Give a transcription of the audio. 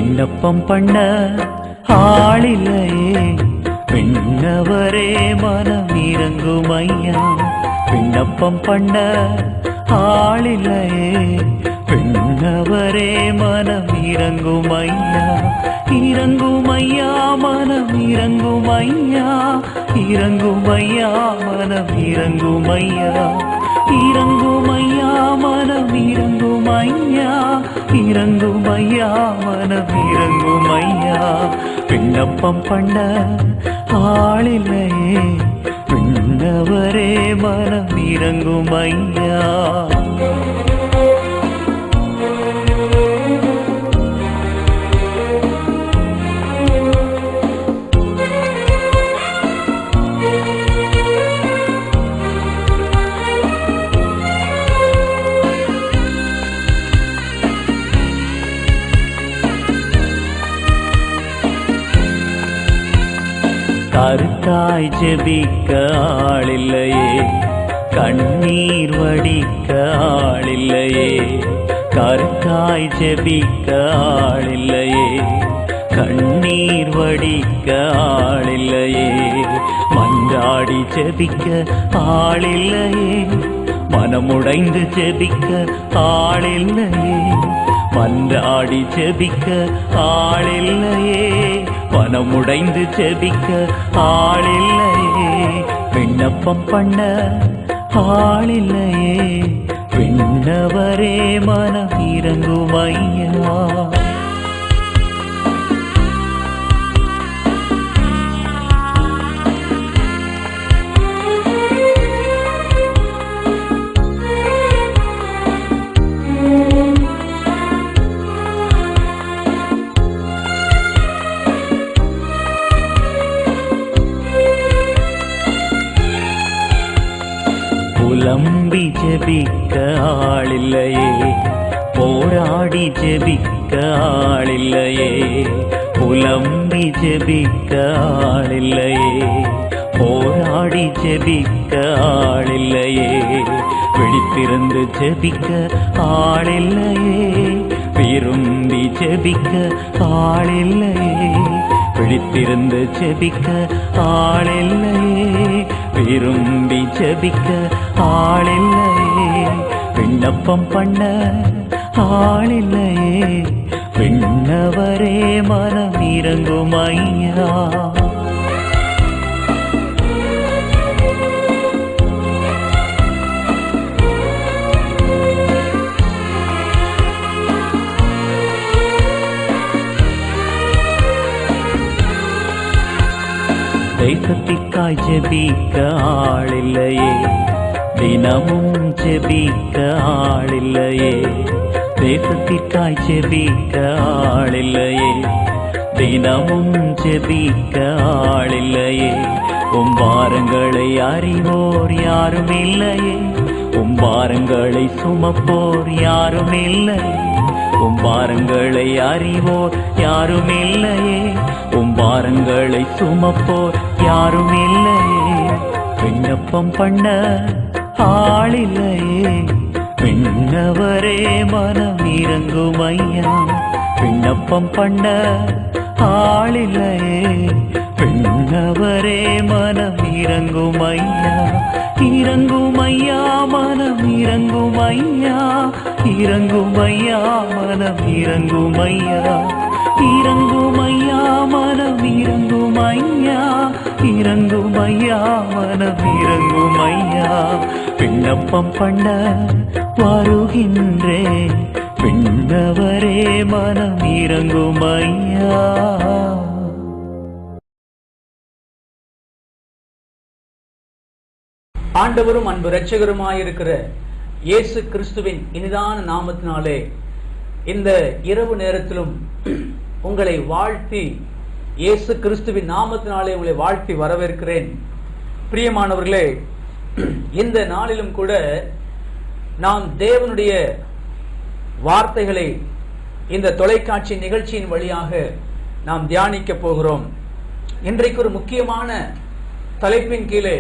விண்ணப்பம் பண்ண ஆளில்லையே, விண்ணவரே மனம் இறங்கும் ஐயா. விண்ணப்பம் பண்ண ஆளில்லையே, விண்ணவரே மனம் இறங்கும் ஐயா. இறங்கும் ஐயா மனம் இறங்கும் ஐயா, இறங்கும் ஐயா மனம் இறங்கும் ஐயா. இறங்கும் ஐயா மனம் இறங்கும் ஐயா, இறங்கும் ஐயா மனம் இறங்கும் ஐயா. விண்ணப்பம் பண்ண ஆளில்லையே, விண்ணவரே மனம் இறங்கும் ஐயா. கருத்தாய் ஜெபிக்க ஆளில்லையே, கண்ணீர் வடிக்க ஆளில்லையே. கருத்தாய் ஜெபிக்க ஆளில்லையே, கண்ணீர் வடிக்க ஆளில்லையே. மன்றாடி ஜெபிக்க ஆளில்லையே, மனமுடைந்து ஜெபிக்க ஆளில்லையே. மன்றாடி ஜெபிக்க ஆளில்லையே, மனமுடைந்து ஜெபிக்க ஆளில்லையே. விண்ணப்பம் பண்ண ஆளில்லையே, விண்ணவரே மனம் இறங்கும் ஐயா. புலம்பி ஜெபிக்க ஆளில்லையே, போராடி ஜெபிக்க ஆளில்லையே. புலம்பி ஜெபிக்க ஆளில்லையே, போராடி ஜெபிக்க ஆளில்லையே. விழித்திருந்து ஜெபிக்க ஆளில்லையே, விரும்பி ஜெபிக்க ஆளில்லையே. விழித்திருந்து ஜெபிக்க ஆளில்லையே, விரும்பி ஜெபிக்க ஆளில்லையே. விண்ணப்பம் பண்ண ஆளில்லையே, விண்ணவரே மனம் இறங்கும் ஐயா. தேசத்திற்காய் ஜெபிக்க ஆளில்லையே, தினமும் ஜெபிக்க ஆளில்லையே. தேசத்திற்காய் ஜெபிக்க ஆளில்லையே, தினமும் ஜெபிக்க ஆளில்லையே. பாரங்களை அறிவோர் யாரும் இல்லையே, பாரங்களை சுமப்போர் யாரும் இல்லையே. பாரங்களை அறிவோர் யாரும் இல்லையே, பாரங்களை சுமப்போர் யாரும் இல்லையே. விண்ணப்பம் பண்ண ஆளில்லையே, விண்ணவரே மனம் இறங்கும் ஐயா. விண்ணப்பம் பண்ண ஆளில்லையே, விண்ணவரே மனம் இறங்கும் ஐயா. இறங்கும் ஐயா மனம் இறங்கும் ஐயா, இறங்கும் ஐயா மனம் இறங்கும் ஐயா. இறங்கும் ஐயா மனம் இறங்கும் ஐயா, இறங்கும் ஐயா மனம் இறங்கும் ஐயா. விண்ணப்பம் பண்ண வருகின்றேன், விண்ணவரே மனம் இறங்கும் ஐயா. ஆண்டவரும் அன்பு இரட்சகருமாயிருக்கிற இயேசு கிறிஸ்துவின் இனிதான நாமத்தினாலே இந்த இரவு நேரத்திலும் உங்களை வாழ்த்தி, இயேசு கிறிஸ்துவின் நாமத்தினாலே உங்களை வாழ்த்தி வரவேற்கிறேன். பிரியமானவர்களே, இந்த நாளிலும் கூட நாம் தேவனுடைய வார்த்தைகளை இந்த தொலைக்காட்சி நிகழ்ச்சியின் வழியாக நாம் தியானிக்க போகிறோம். இன்றைக்கு ஒரு முக்கியமான தலைப்பின் கீழே